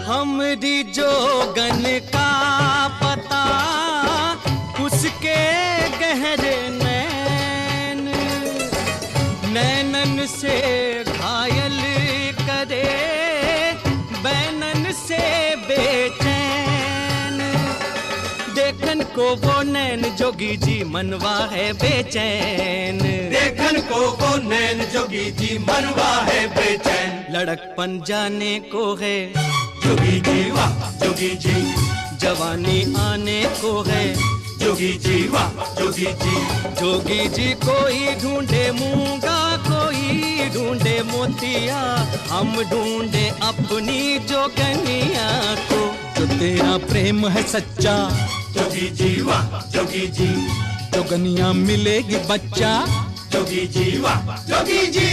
हमरी जोगन का पता उसके गहरे नैन, नैनन से घायल करे बैनन से बेचैन। देखन को वो नैन जोगी जी मनवा है बेचैन, देखन को वो नैन जोगी जी मनवा है बेचैन। लड़कपन जाने को है जोगी जी वाह जोगी जी, जवानी आने को है जोगी जी वाह जोगी जी। जोगी जी कोई ढूंढे मूंगा, कोई ढूंढे मोतिया, हम ढूंढे अपनी जोगनिया को। जो तेरा प्रेम है सच्चा जोगी जी वाह जोगी जी, जोगनिया मिलेगी बच्चा। जोगी जी वाह जोगी जी।